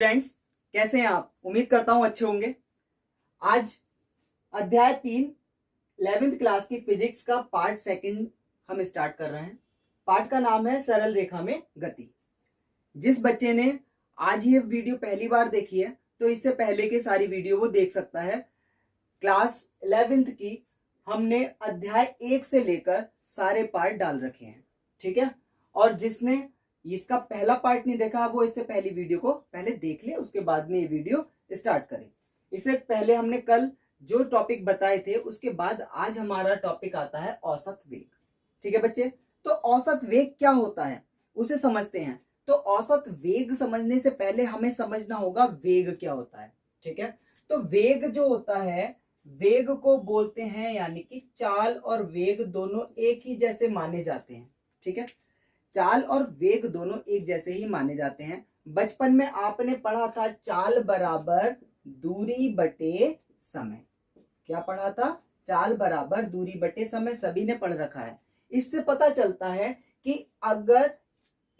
Friends, कैसे हैं आप? उम्मीद करता हूं अच्छे होंगे। आज अध्याय 3 11th क्लास की फिजिक्स का पार्ट सेकंड हम स्टार्ट कर रहे हैं। पार्ट का नाम है सरल रेखा में गति। जिस बच्चे ने आज ये वीडियो पहली बार देखी है तो इससे पहले की सारी वीडियो वो देख सकता है। क्लास 11th की हमने अध्याय 1 से लेकर सारे पार्ट डाल रखे हैं, ठीक है। और जिसने इसका पहला पार्ट नहीं देखा वो इससे पहली वीडियो को पहले देख ले, उसके बाद में ये वीडियो स्टार्ट करें। इससे पहले हमने कल जो टॉपिक बताए थे उसके बाद आज हमारा टॉपिक आता है औसत वेग। ठीक है बच्चे, तो औसत वेग क्या होता है उसे समझते हैं। तो औसत वेग समझने से पहले हमें समझना होगा वेग क्या होता है, ठीक है। तो वेग जो होता है, वेग को बोलते हैं, यानी कि चाल और वेग दोनों एक ही जैसे माने जाते हैं, ठीक है। चाल और वेग दोनों एक जैसे ही माने जाते हैं। बचपन में आपने पढ़ा था चाल बराबर दूरी बटे समय। क्या पढ़ा था? चाल बराबर दूरी बटे समय, सभी ने पढ़ रखा है। इससे पता चलता है कि अगर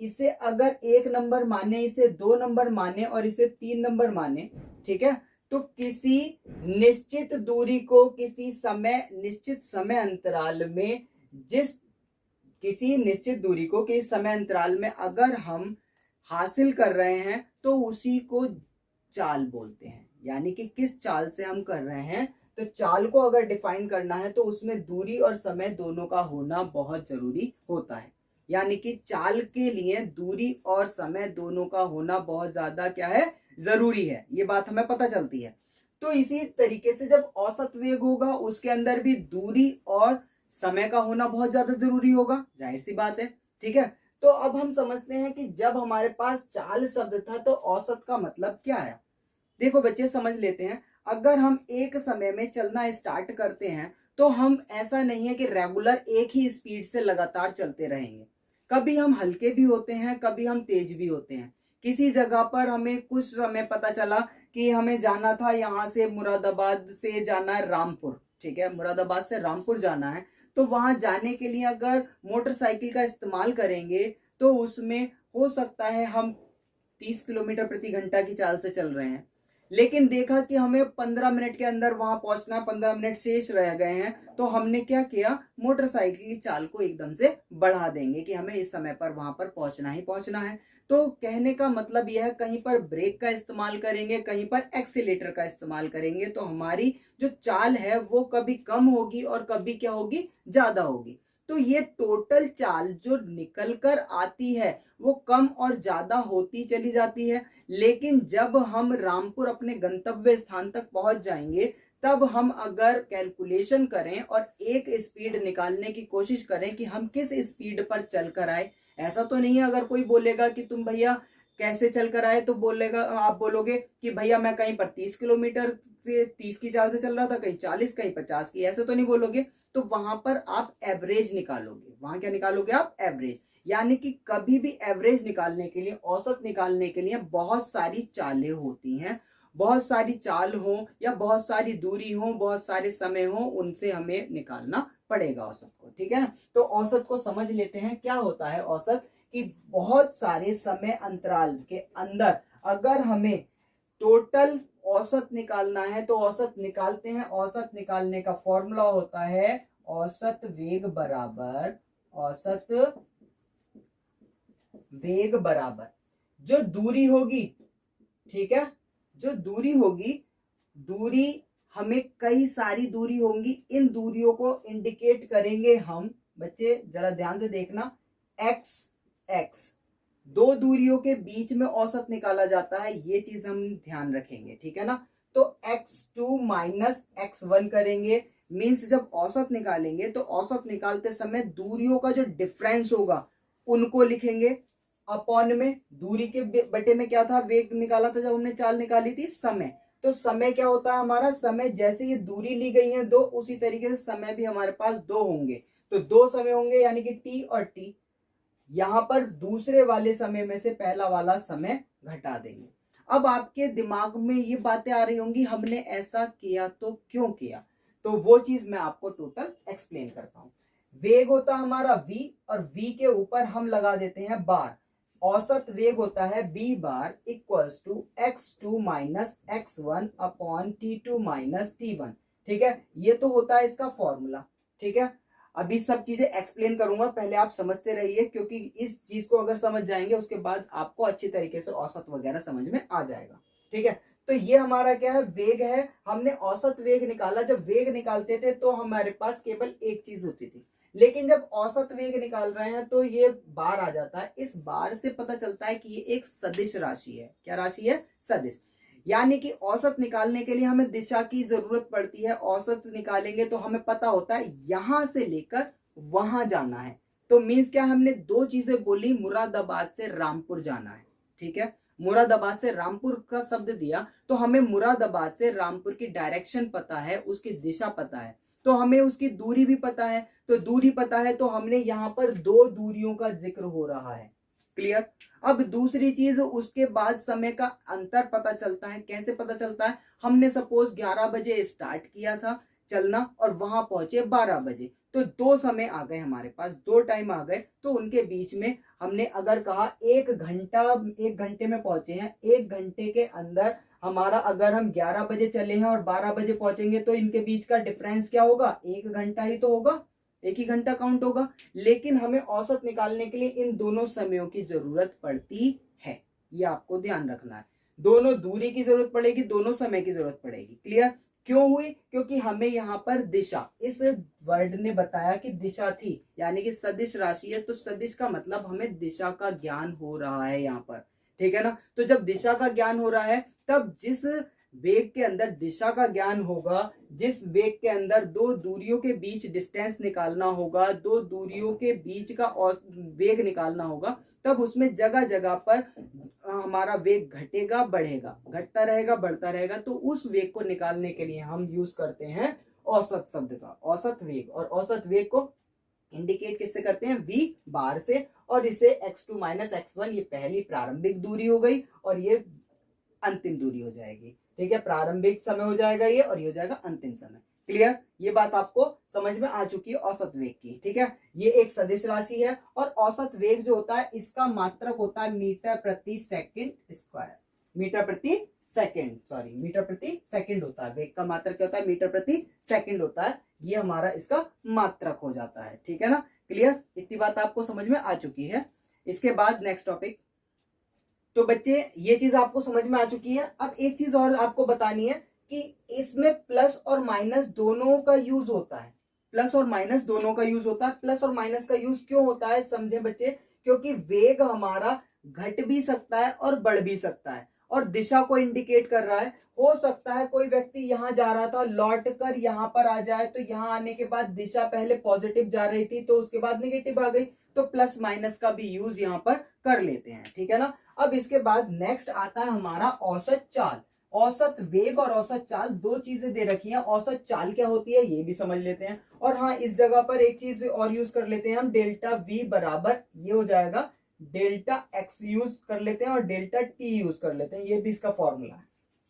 इसे एक नंबर माने, इसे 2 नंबर माने और इसे 3 नंबर माने, ठीक है, तो किसी निश्चित दूरी को किसी समय निश्चित समय अंतराल में किसी निश्चित दूरी को किस समय अंतराल में अगर हम हासिल कर रहे हैं तो उसी को चाल बोलते हैं। यानी कि किस चाल से हम कर रहे हैं, तो चाल को अगर डिफाइन करना है तो उसमें दूरी और समय दोनों का होना बहुत जरूरी होता है। यानी कि चाल के लिए दूरी और समय दोनों का होना बहुत ज्यादा क्या है, जरूरी है। ये बात हमें पता चलती है। तो इसी तरीके से जब औसत वेग होगा उसके अंदर भी दूरी और समय का होना बहुत ज्यादा जरूरी होगा, जाहिर सी बात है, ठीक है। तो अब हम समझते हैं कि जब हमारे पास चाल शब्द था तो औसत का मतलब क्या है। देखो बच्चे, समझ लेते हैं। अगर हम एक समय में चलना स्टार्ट करते हैं तो हम ऐसा नहीं है कि रेगुलर एक ही स्पीड से लगातार चलते रहेंगे। कभी हम हल्के भी होते हैं, कभी हम तेज भी होते हैं। किसी जगह पर हमें कुछ समय पता चला कि हमें जाना था, यहाँ से मुरादाबाद से जाना है रामपुर, ठीक है, मुरादाबाद से रामपुर जाना है। तो वहां जाने के लिए अगर मोटरसाइकिल का इस्तेमाल करेंगे तो उसमें हो सकता है हम 30 किलोमीटर प्रति घंटा की चाल से चल रहे हैं, लेकिन देखा कि हमें 15 मिनट के अंदर वहां पहुंचना, 15 मिनट शेष रह गए हैं, तो हमने क्या किया, मोटरसाइकिल की चाल को एकदम से बढ़ा देंगे कि हमें इस समय पर वहां पर पहुंचना ही पहुंचना है। तो कहने का मतलब यह है, कहीं पर ब्रेक का इस्तेमाल करेंगे, कहीं पर एक्सीलेटर का इस्तेमाल करेंगे, तो हमारी जो चाल है वो कभी कम होगी और कभी क्या होगी, ज्यादा होगी। तो ये टोटल चाल जो निकल कर आती है वो कम और ज्यादा होती चली जाती है। लेकिन जब हम रामपुर अपने गंतव्य स्थान तक पहुंच जाएंगे तब हम अगर कैलकुलेशन करें और एक स्पीड निकालने की कोशिश करें कि हम किस स्पीड पर चल कर आए। ऐसा तो नहीं है अगर कोई बोलेगा कि तुम भैया कैसे चल कर आए, तो बोलेगा, आप बोलोगे कि भैया मैं कहीं पर 30 किलोमीटर से 30 की चाल से चल रहा था, कहीं 40, कहीं 50 की, ऐसे तो नहीं बोलोगे। तो वहां पर आप एवरेज निकालोगे। वहां क्या निकालोगे आप? एवरेज। यानी कि कभी भी एवरेज निकालने के लिए, औसत निकालने के लिए बहुत सारी चालें होती हैं। बहुत सारी चाल हो या बहुत सारी दूरी हो, बहुत सारे समय हो, उनसे हमें निकालना पड़ेगा औसत को, ठीक है। तो औसत को समझ लेते हैं। क्या होता है औसत? कि बहुत सारे समय अंतराल के अंदर अगर हमें टोटल औसत निकालना है तो औसत निकालते हैं। औसत निकालने का फॉर्मूला होता है औसत वेग बराबर जो दूरी होगी, ठीक है, जो दूरी होगी, दूरी हमें कई सारी दूरी होंगी, इन दूरियों को इंडिकेट करेंगे हम। बच्चे जरा ध्यान से देखना, एक्स एक्स, दो दूरियों के बीच में औसत निकाला जाता है, ये चीज हम ध्यान रखेंगे, ठीक है ना। तो x2 माइनस x1 करेंगे। मीन्स जब औसत निकालेंगे तो औसत निकालते समय दूरियों का जो डिफरेंस होगा उनको लिखेंगे अपॉन में। दूरी के बटे में क्या था, वेग निकाला था जब हमने चाल निकाली थी, समय। तो समय क्या होता है हमारा, समय जैसे ये दूरी ली गई है 2, उसी तरीके से समय भी हमारे पास 2 होंगे। तो 2 समय होंगे, यानी कि t और t। यहां पर दूसरे वाले समय में से पहला वाला समय घटा देंगे। अब आपके दिमाग में ये बातें आ रही होंगी, हमने ऐसा किया तो क्यों किया। तो वो चीज मैं आपको टोटल एक्सप्लेन करता हूं। वेग होता हमारा v और v के ऊपर हम लगा देते हैं बार। औसत वेग होता है b bar equals to x2 minus x1 upon t2 minus t1। ठीक है, ये तो होता है इसका फॉर्मूला। ठीक है, अभी सब चीजें एक्सप्लेन करूंगा, पहले आप समझते रहिए, क्योंकि इस चीज को अगर समझ जाएंगे उसके बाद आपको अच्छी तरीके से औसत वगैरह समझ में आ जाएगा। ठीक है, तो ये हमारा क्या है, वेग है। हमने औसत वेग निकाला। जब वेग निकालते थे तो हमारे पास केवल एक चीज होती थी, लेकिन जब औसत वेग निकाल रहे हैं तो ये बार आ जाता है। इस बार से पता चलता है कि ये एक सदिश राशि है। क्या राशि है? सदिश। यानी कि औसत निकालने के लिए हमें दिशा की जरूरत पड़ती है। औसत निकालेंगे तो हमें पता होता है यहां से लेकर वहां जाना है। तो मीन्स क्या, हमने दो चीजें बोली, मुरादाबाद से रामपुर जाना है। ठीक है, मुरादाबाद से रामपुर का शब्द दिया तो हमें मुरादाबाद से रामपुर की डायरेक्शन पता है, उसकी दिशा पता है, तो हमें उसकी दूरी भी पता है। तो दूरी पता है तो हमने यहां पर दो दूरियों का जिक्र हो रहा है। क्लियर? अब दूसरी चीज, उसके बाद समय का अंतर पता चलता है। कैसे पता चलता है? हमने सपोज 11 बजे स्टार्ट किया था चलना और वहां पहुंचे 12 बजे, तो दो समय आ गए हमारे पास, दो टाइम आ गए। तो उनके बीच में हमने अगर कहा 1 घंटा, 1 घंटे में पहुंचे हैं, 1 घंटे के अंदर हमारा, अगर हम 11 बजे चले हैं और 12 बजे पहुंचेंगे तो इनके बीच का डिफरेंस क्या होगा? 1 घंटा ही तो होगा, एक ही घंटा काउंट होगा। लेकिन हमें औसत निकालने के लिए इन दोनों समयों की जरूरत पड़ती है, ये आपको ध्यान रखना है। दोनों दूरी की जरूरत पड़ेगी, दोनों समय की जरूरत पड़ेगी। क्लियर? क्यों हुई? क्योंकि हमें यहाँ पर दिशा, इस वर्ड ने बताया कि दिशा थी, यानी कि सदिश राशि है, तो सदिश का मतलब हमें दिशा का ज्ञान हो रहा है यहाँ पर। ठीक है ना? तो जब दिशा का ज्ञान हो रहा है तब जिस वेग के अंदर दिशा का ज्ञान होगा, जिस वेग के अंदर दो दूरियों के बीच डिस्टेंस निकालना होगा, दो दूरियों के बीच का वेग निकालना होगा, तब उसमें जगह जगह पर हमारा वेग घटेगा बढ़ेगा, घटता रहेगा बढ़ता रहेगा। तो उस वेग को निकालने के लिए हम यूज करते हैं औसत शब्द का, औसत वेग। और औसत वेग को इंडिकेट किससे करते हैं? v बार से। और इसे x2 माइनस x1, ये पहली प्रारंभिक दूरी हो गई और ये अंतिम दूरी हो जाएगी। ठीक है, प्रारंभिक समय हो जाएगा ये और ये हो जाएगा अंतिम समय। क्लियर? ये बात आपको समझ में आ चुकी है औसत वेग की। ठीक है, ये एक सदिश राशि है और औसत वेग जो होता है इसका मात्रक होता है मीटर प्रति सेकंड स्क्वायर। मीटर प्रति सेकंड, सॉरी, मीटर प्रति सेकंड होता है। वेग का मात्रक क्या होता है? मीटर प्रति सेकंड होता है। ये हमारा इसका मात्रक हो जाता है। ठीक है ना? क्लियर? इतनी बात आपको समझ में आ चुकी है। इसके बाद नेक्स्ट टॉपिक। तो बच्चे ये चीज आपको समझ में आ चुकी है। अब एक चीज और आपको बतानी है कि इसमें प्लस और माइनस दोनों का यूज होता है। प्लस और माइनस दोनों का यूज होता है। प्लस और माइनस का यूज क्यों होता है समझे बच्चे? क्योंकि वेग हमारा घट भी सकता है और बढ़ भी सकता है और दिशा को इंडिकेट कर रहा है। हो सकता है कोई व्यक्ति यहां जा रहा था, लौट कर यहां पर आ जाए, तो यहां आने के बाद दिशा पहले पॉजिटिव जा रही थी तो उसके बाद नेगेटिव आ गई, तो प्लस माइनस का भी यूज यहां पर कर लेते हैं। ठीक है ना? अब इसके बाद नेक्स्ट आता है हमारा औसत चाल। औसत वेग और औसत चाल दो चीजें दे रखी हैं। औसत चाल क्या होती है ये भी समझ लेते हैं। और हाँ, इस जगह पर एक चीज और यूज कर लेते हैं हम, डेल्टा वी बराबर ये हो जाएगा डेल्टा एक्स यूज कर लेते हैं और डेल्टा टी यूज कर लेते हैं, ये भी इसका फॉर्मूला है।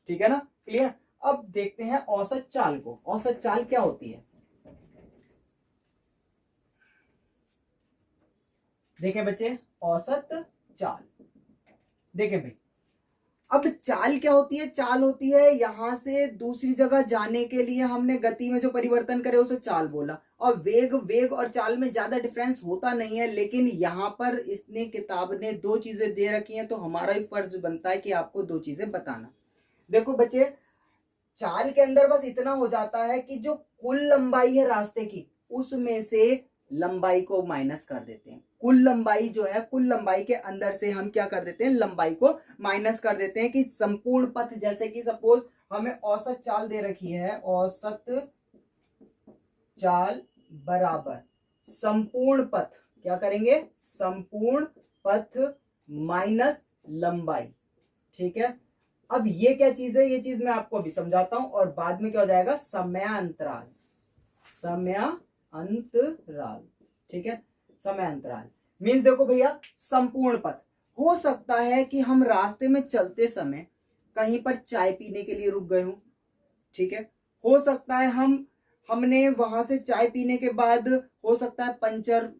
ठीक है ना? क्लियर? अब देखते हैं औसत चाल को। औसत चाल क्या होती है? देखें बच्चे, औसत चाल देखें भाई। अब चाल क्या होती है? चाल होती है यहां से दूसरी जगह जाने के लिए हमने गति में जो परिवर्तन करे उसे चाल बोला। और वेग और चाल में ज्यादा डिफरेंस होता नहीं है, लेकिन यहां पर इसने किताब ने दो चीजें दे रखी हैं तो हमारा ही फर्ज बनता है कि आपको दो चीजें बताना। देखो बच्चे, चाल के अंदर बस इतना हो जाता है कि जो कुल लंबाई है रास्ते की, उसमें से लंबाई को माइनस कर देते हैं। कुल लंबाई जो है, कुल लंबाई के अंदर से हम क्या कर देते हैं? लंबाई को माइनस कर देते हैं। कि संपूर्ण पथ, जैसे कि सपोज हमें औसत चाल दे रखी है, औसत चाल बराबर संपूर्ण पथ, क्या करेंगे? संपूर्ण पथ माइनस लंबाई। ठीक है, अब ये क्या चीज है? ये चीज मैं आपको अभी समझाता हूं और बाद में क्या हो जाएगा? समयांतराल। समयांतराल। ठीक है, समयांतराल मीन्स देखो भैया, संपूर्ण पथ। हो सकता है कि हम रास्ते में चलते समय कहीं पर चाय पीने के लिए रुक गए हों। ठीक है, हो सकता है हमने वहां से चाय पीने के बाद हो सकता है पंचर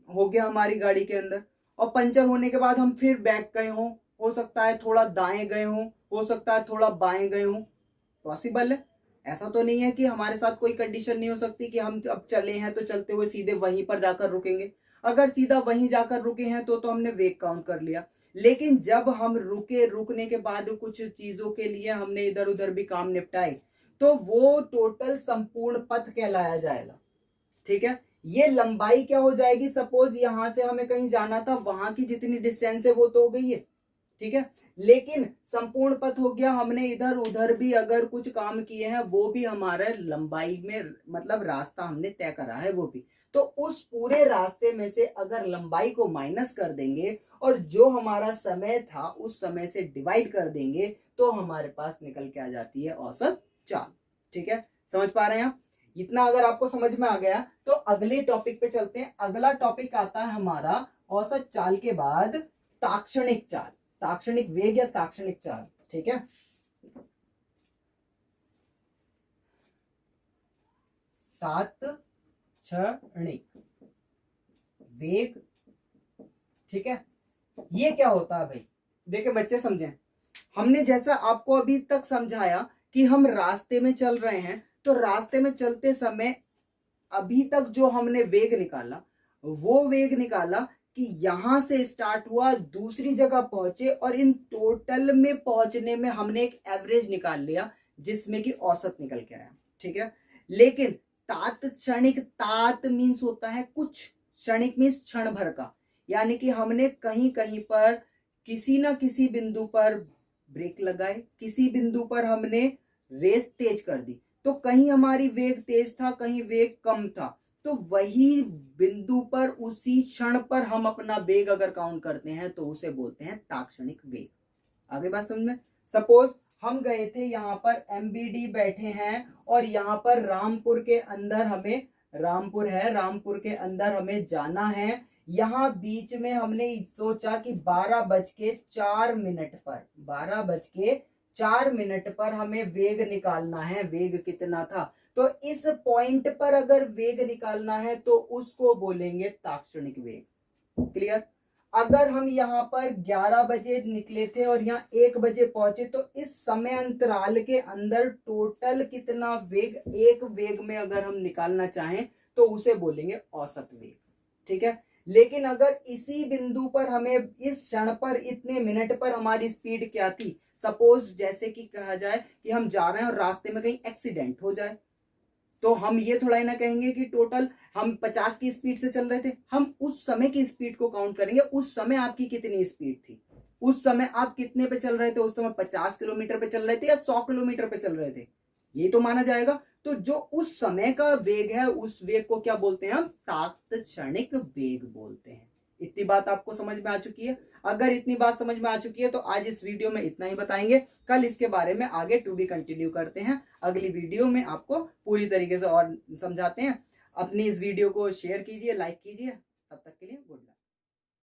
हो गया हमारी गाड़ी के अंदर, और पंचर होने के बाद हम फिर बैक गए हों, हो सकता है थोड़ा दाएं गए हों, हो सकता है थोड़ा बाएं गए हों, पॉसिबल है। ऐसा तो नहीं है कि हमारे साथ कोई कंडीशन नहीं हो सकती कि हम अब चले हैं तो चलते हुए सीधे वहीं पर जाकर रुकेंगे। अगर सीधा वहीं जाकर रुके हैं तो हमने वेग काउंट कर लिया। लेकिन जब हम रुके, रुकने के बाद कुछ चीजों के लिए हमने इधर उधर भी काम निपटाए, तो वो टोटल संपूर्ण पथ कहलाया जाएगा। ठीक है, ये लंबाई क्या हो जाएगी, सपोज यहां से हमें कहीं जाना था, वहां की जितनी डिस्टेंस है वो तो हो गई है। ठीक है, लेकिन संपूर्ण पथ हो गया, हमने इधर उधर भी अगर कुछ काम किए हैं वो भी हमारे लंबाई में, मतलब रास्ता हमने तय करा है वो भी। तो उस पूरे रास्ते में से अगर लंबाई को माइनस कर देंगे और जो हमारा समय था उस समय से डिवाइड कर देंगे, तो हमारे पास निकल के आ जाती है औसत चाल। ठीक है, समझ पा रहे हैं आप? इतना अगर आपको समझ में आ गया तो अगले टॉपिक पे चलते हैं। अगला टॉपिक आता है हमारा औसत चाल के बाद ताक्षणिक चाल, ताक्षणिक वेग या ताक्षणिक चाल। ठीक है, तात्क्षणिक वेग। ठीक है, ये क्या होता है भाई? देखिए बच्चे समझें, हमने जैसा आपको अभी तक समझाया कि हम रास्ते में चल रहे हैं, तो रास्ते में चलते समय अभी तक जो हमने वेग निकाला, वो वेग निकाला कि यहां से स्टार्ट हुआ, दूसरी जगह पहुंचे, और इन टोटल में पहुंचने में हमने एक एवरेज निकाल लिया जिसमें कि औसत निकल के आया। ठीक है, लेकिन तात्क्षणिक, तात मीन्स होता है कुछ, क्षणिक मीन्स क्षण भर का, यानी कि हमने कहीं कहीं पर किसी ना किसी बिंदु पर ब्रेक लगाए, किसी बिंदु पर हमने रेस तेज कर दी, तो कहीं हमारी वेग तेज था, कहीं वेग कम था, तो वही बिंदु पर उसी क्षण पर हम अपना वेग अगर काउंट करते हैं तो उसे बोलते हैं ताक्षणिक वेग। आगे बात समझ में? सपोज हम गए थे, यहाँ पर एमबीडी बैठे हैं और यहाँ पर रामपुर के अंदर हमें, रामपुर है, रामपुर के अंदर हमें जाना है। यहाँ बीच में हमने सोचा कि 12:04 पर, 12:04 पर हमें वेग निकालना है। वेग कितना था? तो इस पॉइंट पर अगर वेग निकालना है तो उसको बोलेंगे ताक्षणिक वेग। क्लियर? अगर हम यहाँ पर 11 बजे निकले थे और यहाँ 1 बजे पहुंचे, तो इस समय अंतराल के अंदर टोटल कितना वेग, एक वेग में अगर हम निकालना चाहें तो उसे बोलेंगे औसत वेग। ठीक है, लेकिन अगर इसी बिंदु पर हमें इस क्षण पर इतने मिनट पर हमारी स्पीड क्या थी, सपोज जैसे कि कहा जाए कि हम जा रहे हैं और रास्ते में कहीं एक्सीडेंट हो जाए, तो हम ये थोड़ा ही ना कहेंगे कि टोटल हम 50 की स्पीड से चल रहे थे, हम उस समय की स्पीड को काउंट करेंगे। उस समय आपकी कितनी स्पीड थी, उस समय आप कितने पे चल रहे थे, उस समय 50 किलोमीटर पे चल रहे थे या 100 किलोमीटर पे चल रहे थे, ये तो माना जाएगा। तो जो उस समय का वेग है, उस वेग को क्या बोलते हैं? हम तात्क्षणिक वेग बोलते हैं। इतनी बात आपको समझ में आ चुकी है? अगर इतनी बात समझ में आ चुकी है तो आज इस वीडियो में इतना ही बताएंगे। कल इसके बारे में आगे टू बी कंटिन्यू करते हैं। अगली वीडियो में आपको पूरी तरीके से और समझाते हैं। अपनी इस वीडियो को शेयर कीजिए, लाइक कीजिए। तब तक के लिए गुड बाय।